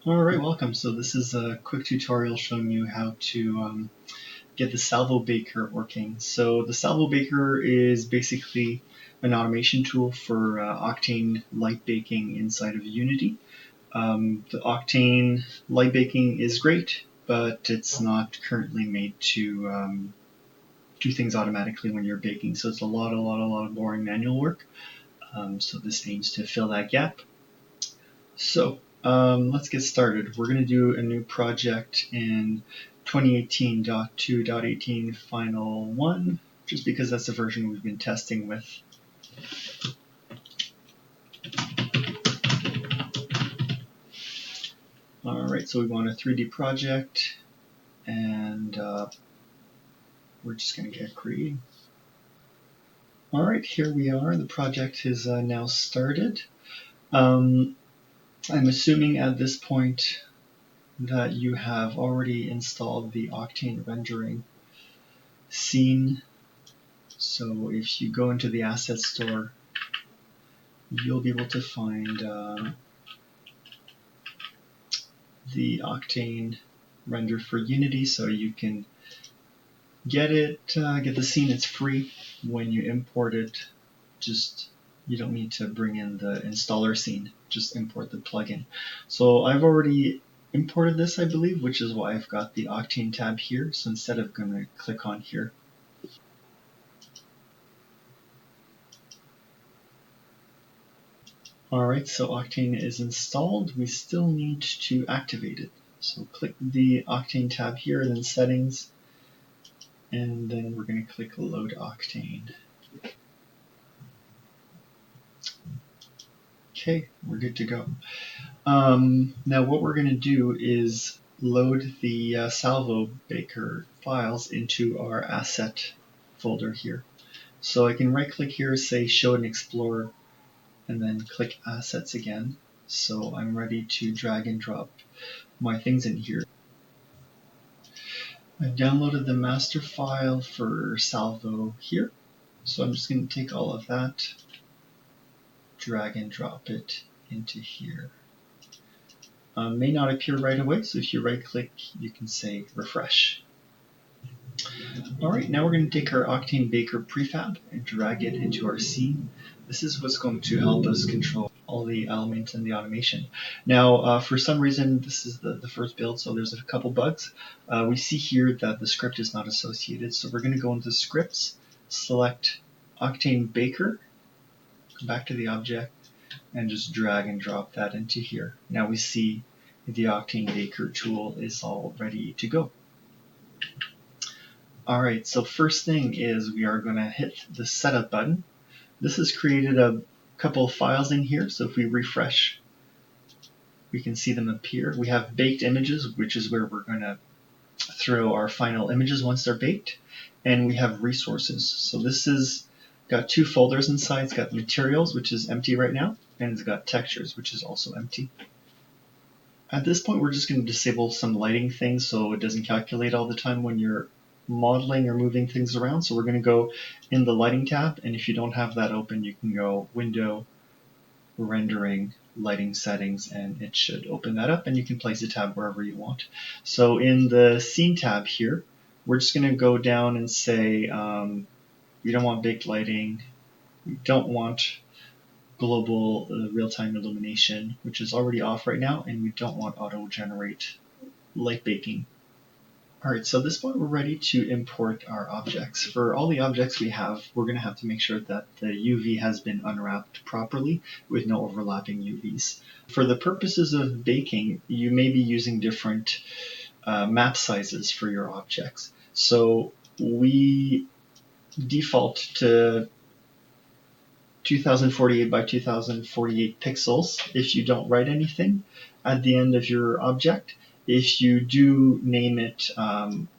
Alright, welcome. So this is a quick tutorial showing you how to get the SalvoBaker working. So the SalvoBaker is basically an automation tool for Octane light baking inside of Unity. The Octane light baking is great, but it's not currently made to do things automatically when you're baking. So it's a lot of boring manual work. So this aims to fill that gap. So let's get started. We're going to do a new project in 2018.2.18 Final 1, just because that's the version we've been testing with. Alright, so we want a 3D project, and we're just going to get creating. Alright, here we are. The project is now started. I'm assuming at this point that you have already installed the Octane rendering scene. So if you go into the asset store, you'll be able to find the Octane render for Unity, so you can get it, get the scene. It's free when you import it. You don't need to bring in the installer scene, just import the plugin. So I've already imported this, I believe, which is why I've got the Octane tab here. So instead of going to click on here, alright, so Octane is installed. We still need to activate it. So click the Octane tab here, then Settings, and then we're going to click Load Octane. Okay, we're good to go. Now what we're going to do is load the SalvoBaker files into our asset folder here. So I can right click here, say Show and Explore, and then click Assets again. So I'm ready to drag and drop my things in here. I've downloaded the master file for Salvo here. So I'm just going to take all of that, drag and drop it into here. May not appear right away, so if you right click, you can say refresh. Alright, now we're going to take our Octane Baker prefab and drag it into our scene. This is what's going to help us control all the elements and the automation. Now, for some reason, this is the first build, so there's a couple bugs. We see here that the script is not associated, so we're going to go into Scripts, select Octane Baker, come back to the object, and just drag and drop that into here. Now we see the Octane Baker tool is all ready to go. Alright, so first thing is we are going to hit the setup button. This has created a couple of files in here, so if we refresh, we can see them appear. We have baked images, which is where we're going to throw our final images once they're baked, and we have resources. So this is got two folders inside. It's got materials, which is empty right now, and it's got textures, which is also empty. At this point, we're just going to disable some lighting things so it doesn't calculate all the time when you're modeling or moving things around. So we're going to go in the lighting tab, and if you don't have that open, you can go Window, Rendering, Lighting Settings, and it should open that up, and you can place the tab wherever you want. So in the Scene tab here, we're just going to go down and say we don't want baked lighting, we don't want global real-time illumination, which is already off right now, and we don't want auto-generate light baking. Alright, so at this point we're ready to import our objects. For all the objects we have, we're going to have to make sure that the UV has been unwrapped properly with no overlapping UVs. For the purposes of baking, you may be using different map sizes for your objects. So we default to 2048 by 2048 pixels if you don't write anything at the end of your object. If you do name it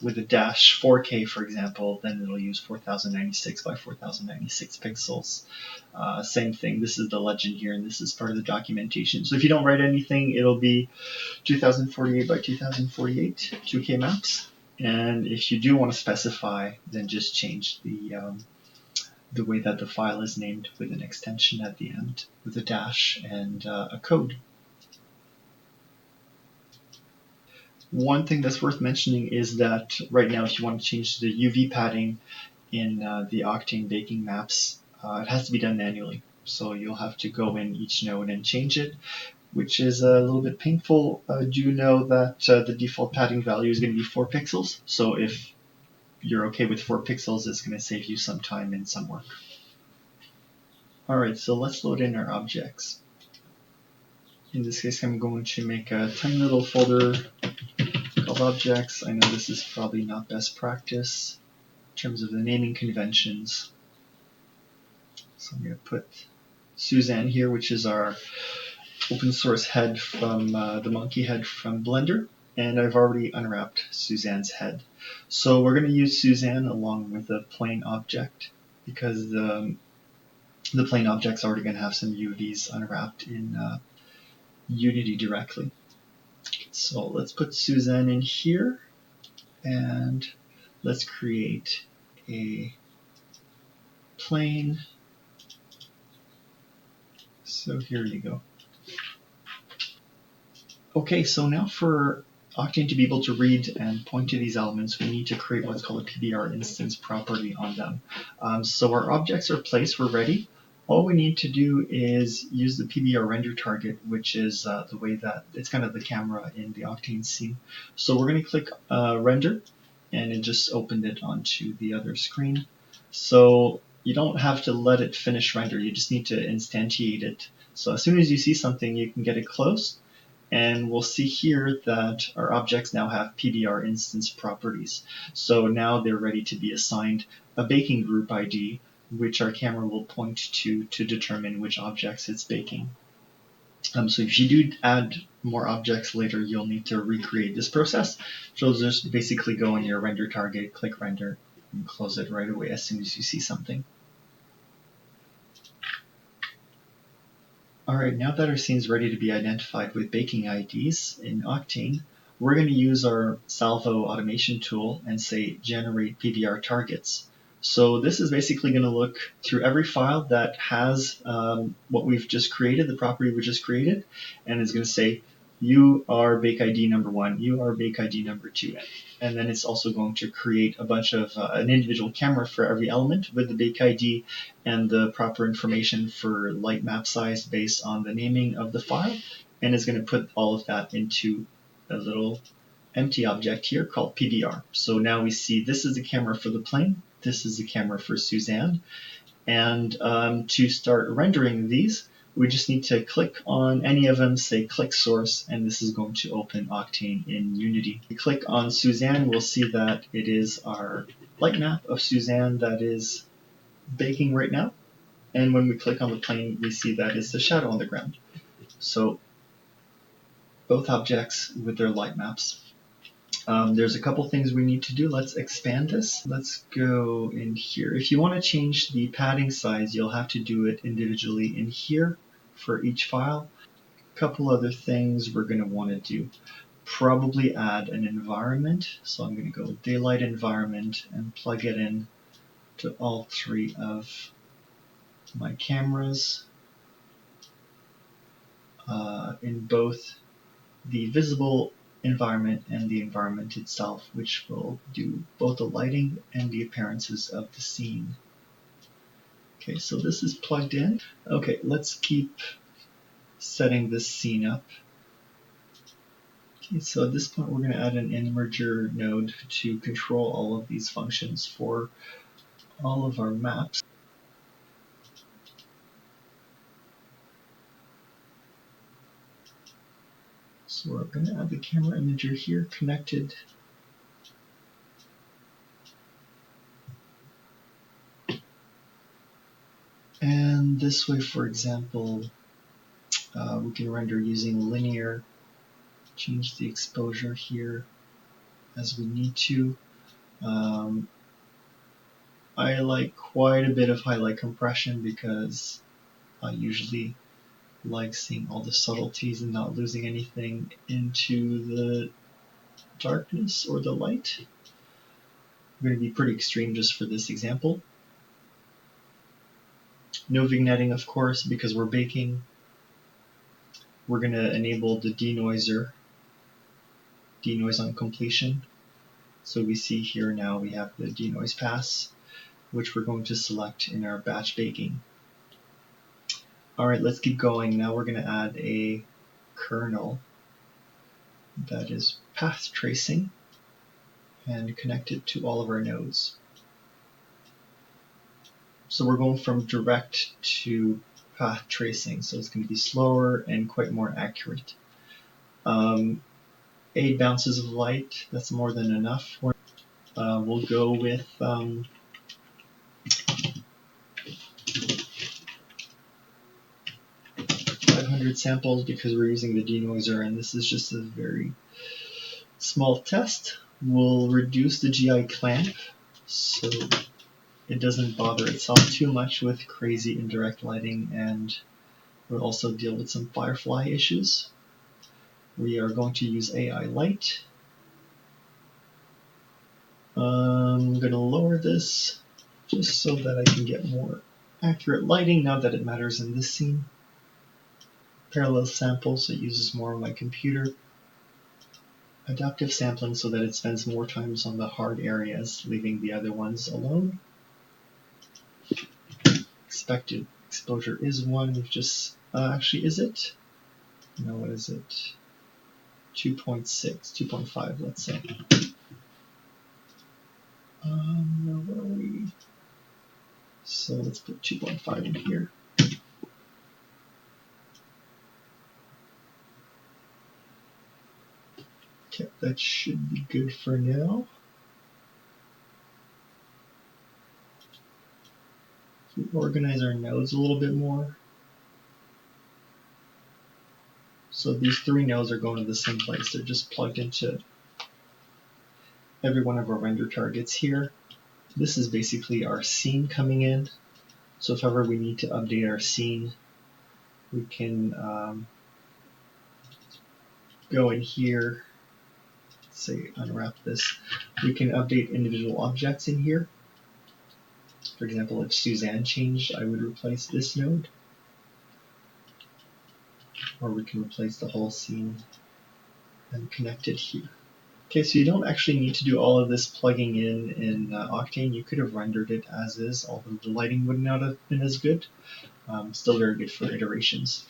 with a dash 4K, for example, then it'll use 4096 by 4096 pixels. Same thing, this is the legend here, and this is part of the documentation. So if you don't write anything, it'll be 2048 by 2048 2K maps. And if you do want to specify, then just change the way that the file is named with an extension at the end with a dash and a code. One thing that's worth mentioning is that right now, if you want to change the UV padding in the Octane baking maps, it has to be done manually. So you'll have to go in each node and change it, which is a little bit painful. Do know that the default padding value is going to be 4 pixels. So if you're okay with 4 pixels, it's going to save you some time and some work. Alright, so let's load in our objects. In this case, I'm going to make a tiny little folder called objects. I know this is probably not best practice in terms of the naming conventions. So I'm going to put Suzanne here, which is our open source head from the monkey head from Blender. And I've already unwrapped Suzanne's head. So we're going to use Suzanne along with the plain object because the plain object's already going to have some UVs unwrapped in Unity directly. So let's put Suzanne in here and let's create a plane. So here you go. Okay, so now for Octane to be able to read and point to these elements, we need to create what's called a PBR instance property on them. So our objects are placed, we're ready. All we need to do is use the PBR render target, which is the way that it's kind of the camera in the Octane scene. So we're going to click render, and it just opened it onto the other screen. So you don't have to let it finish render, you just need to instantiate it. So as soon as you see something, you can get it close. And we'll see here that our objects now have PBR instance properties. So now they're ready to be assigned a baking group ID, which our camera will point to determine which objects it's baking. So if you do add more objects later, you'll need to recreate this process. So just basically go in your render target, click render, and close it right away as soon as you see something. Alright, now that our scene is ready to be identified with baking IDs in Octane, we're going to use our salvo automation tool and say generate PBR targets. So this is basically going to look through every file that has what we've just created, the property we just created, and it's going to say you are bake ID number 1, you are bake ID number 2. And then it's also going to create a bunch of an individual camera for every element with the bake ID and the proper information for light map size based on the naming of the file. And it's going to put all of that into a little empty object here called PBR. So now we see this is the camera for the plane, this is the camera for Suzanne. And to start rendering these, we just need to click on any of them, say click source, and this is going to open Octane in Unity. We click on Suzanne, we'll see that it is our light map of Suzanne that is baking right now. And when we click on the plane, we see that it's the shadow on the ground. So both objects with their light maps. There's a couple things we need to do. Let's expand this. Let's go in here. If you want to change the padding size, you'll have to do it individually in here for each file. A couple other things we're going to want to do. Probably add an environment. So I'm going to go daylight environment and plug it in to all 3 of my cameras in both the visible environment and the environment itself, which will do both the lighting and the appearances of the scene. Okay, so this is plugged in. Okay, let's keep setting this scene up. Okay, so at this point we're going to add an InMerger node to control all of these functions for all of our maps. So we're going to add the camera imager here connected. And this way, for example, we can render using linear, change the exposure here as we need to. I like quite a bit of highlight compression because I usually like seeing all the subtleties and not losing anything into the darkness or the light. I'm going to be pretty extreme just for this example. No vignetting, of course, because we're baking. We're going to enable the denoiser. denoise on completion. So we see here now we have the denoise pass, which we're going to select in our batch baking. Alright, let's keep going. Now we're going to add a kernel that is path tracing and connect it to all of our nodes. So we're going from direct to path tracing, so it's going to be slower and quite more accurate. 8 bounces of light, that's more than enough. We'll go with 500 samples because we're using the denoiser, and this is just a very small test. We'll reduce the GI clamp so it doesn't bother itself too much with crazy indirect lighting, and we'll also deal with some firefly issues. We are going to use AI light. I'm going to lower this just so that I can get more accurate lighting now that it matters in this scene. Parallel sample, so it uses more of my computer. Adaptive sampling so that it spends more times on the hard areas, leaving the other ones alone. Expected exposure is 1. We've just, actually, is it? No, what is it? 2.6, 2.5, let's say. Where are we? So let's put 2.5 in here. Okay, that should be good for now. We organize our nodes a little bit more. So these 3 nodes are going to the same place. They're just plugged into every one of our render targets here. This is basically our scene coming in. So if ever we need to update our scene, we can go in here, say unwrap this. We can update individual objects in here. For example, if Suzanne changed, I would replace this node. Or we can replace the whole scene and connect it here. Okay, so you don't actually need to do all of this plugging in Octane. You could have rendered it as is, although the lighting would not have been as good. Still very good for iterations.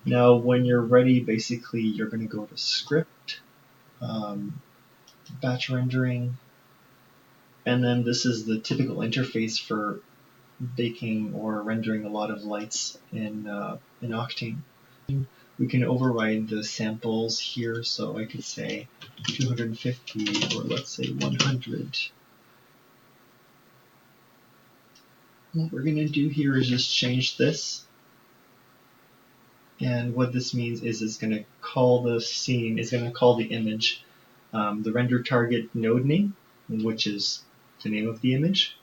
Now, when you're ready, basically you're going to go to Script, Batch Rendering, and then this is the typical interface for baking or rendering a lot of lights in Octane. We can override the samples here, so I could say 250 or let's say 100. What we're going to do here is just change this. And what this means is it's going to call the scene, it's going to call the image the render target node name, which is the name of the image.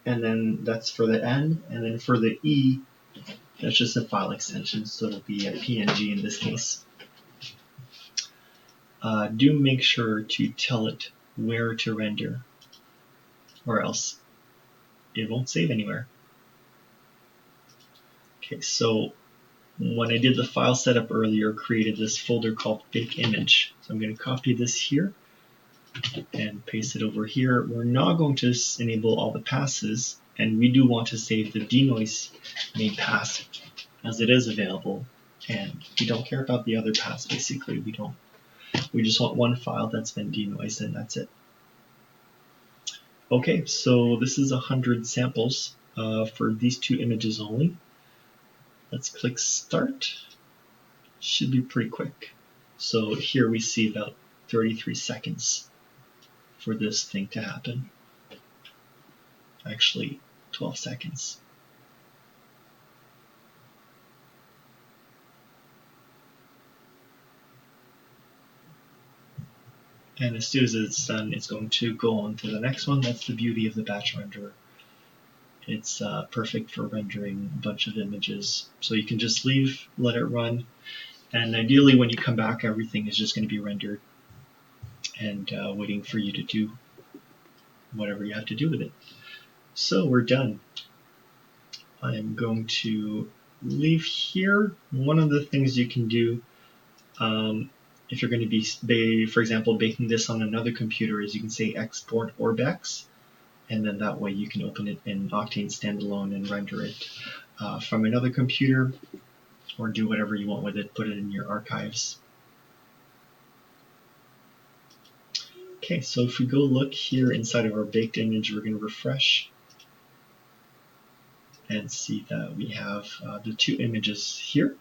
And then that's for the N, and then for the E, that's just a file extension, so it'll be a PNG in this case. Do make sure to tell it where to render, or else it won't save anywhere. Okay, so when I did the file setup earlier, created this folder called bake image. So I'm going to copy this here and paste it over here. We're not going to enable all the passes, and we do want to save the denoise main pass as it is available, and we don't care about the other pass. Basically, we just want one file that's been denoised, and that's it. Okay, so this is 100 samples for these 2 images only. Let's click Start. Should be pretty quick. So here we see about 33 seconds for this thing to happen. Actually, 12 seconds. And as soon as it's done, it's going to go on to the next one. That's the beauty of the batch renderer. It's perfect for rendering a bunch of images. So you can just leave, let it run, and ideally when you come back, everything is just going to be rendered and waiting for you to do whatever you have to do with it. So we're done. I'm going to leave here. One of the things you can do if you're going to be, for example, baking this on another computer, is you can say export orbex, and then that way you can open it in Octane standalone and render it from another computer, or do whatever you want with it, put it in your archives. Okay, so if we go look here inside of our baked image, we're going to refresh and see that we have the two images here.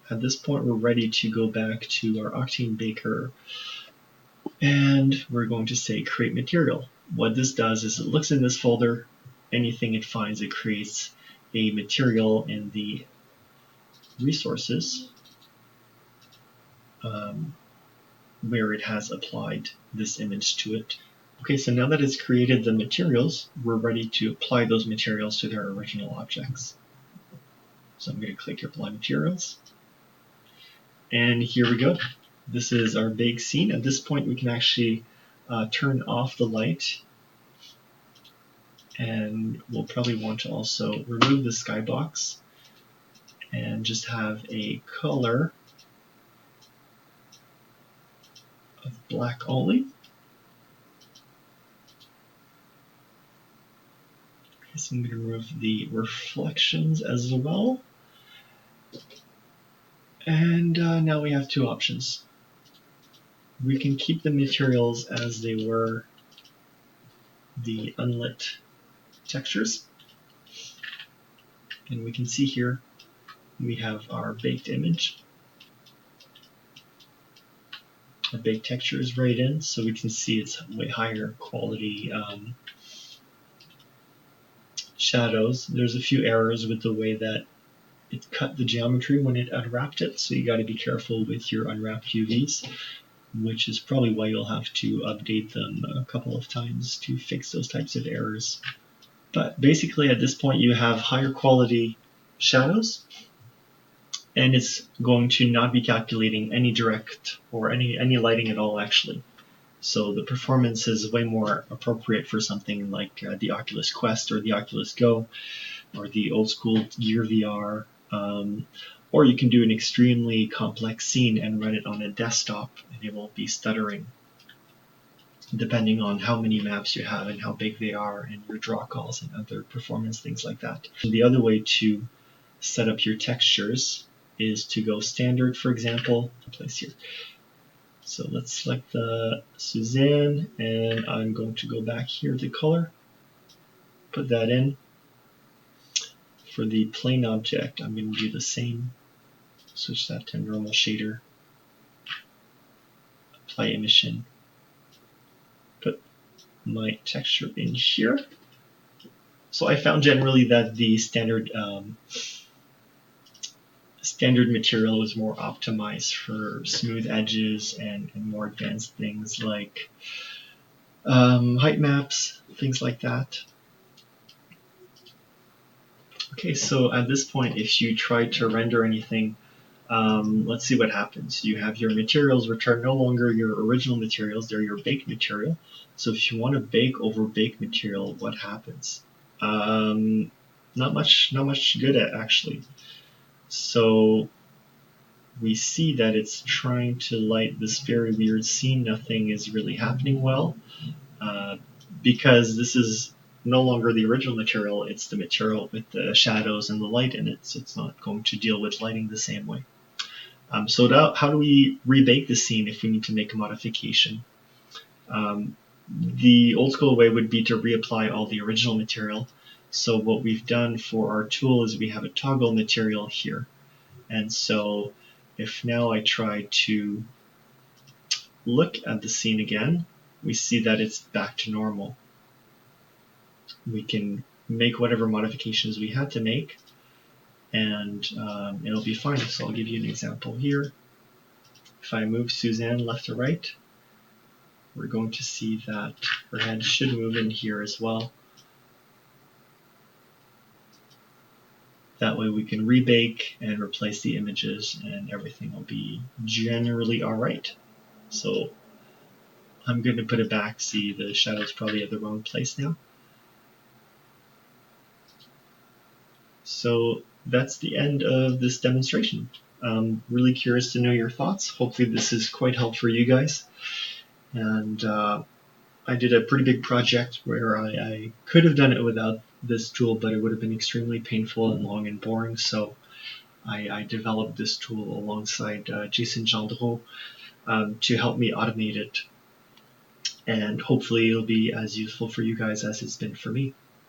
At this point, we're ready to go back to our Octane Baker, and we're going to say create material. What this does is it looks in this folder, anything it finds, it creates a material in the resources where it has applied this image to it. Okay, so now that it's created the materials, we're ready to apply those materials to their original objects. So I'm going to click Apply Materials. And here we go. This is our bake scene. At this point, we can actually turn off the light. And we'll probably want to also remove the skybox and just have a color of black only. Okay, so I'm going to remove the reflections as well. And now we have two options. We can keep the materials as they were, the unlit textures. And we can see here we have our baked image. The baked texture is right in, so we can see it's way higher quality shadows. There's a few errors with the way that it cut the geometry when it unwrapped it, so you got to be careful with your unwrapped UVs, which is probably why you'll have to update them a couple of times to fix those types of errors. But basically at this point you have higher quality shadows, and it's going to not be calculating any direct or any lighting at all actually. So the performance is way more appropriate for something like the Oculus Quest or the Oculus Go or the old school Gear VR. Or you can do an extremely complex scene and run it on a desktop and it won't be stuttering, depending on how many maps you have and how big they are and your draw calls and other performance things like that. The other way to set up your textures is to go standard, for example, place here. So let's select the Suzanne, and I'm going to go back here to color, put that in. For the plane object, I'm going to do the same. Switch that to normal shader, apply emission, put my texture in here. So I found generally that the standard material is more optimized for smooth edges and more advanced things like height maps, things like that. Okay, so at this point, if you try to render anything, let's see what happens. You have your materials, which are no longer your original materials, they're your baked material. So if you want to bake over baked material, what happens? Not much good at actually. So we see that it's trying to light this very weird scene. Nothing is really happening well, because this is no longer the original material, it's the material with the shadows and the light in it, so it's not going to deal with lighting the same way. So how do we rebake the scene if we need to make a modification? The old school way would be to reapply all the original material. So what we've done for our tool is we have a toggle material here. And so if now I try to look at the scene again, we see that it's back to normal. We can make whatever modifications we had to make, and it'll be fine. So I'll give you an example here. If I move Suzanne left to right, we're going to see that her head should move in here as well. That way we can rebake and replace the images and everything will be generally alright. So I'm going to put it back. See, the shadow's probably at the wrong place now. So that's the end of this demonstration. Really curious to know your thoughts. Hopefully this is quite helpful for you guys. And I did a pretty big project where I could have done it without this tool, but it would have been extremely painful and long and boring. So I developed this tool alongside Jason Gendreau to help me automate it. And hopefully it'll be as useful for you guys as it's been for me.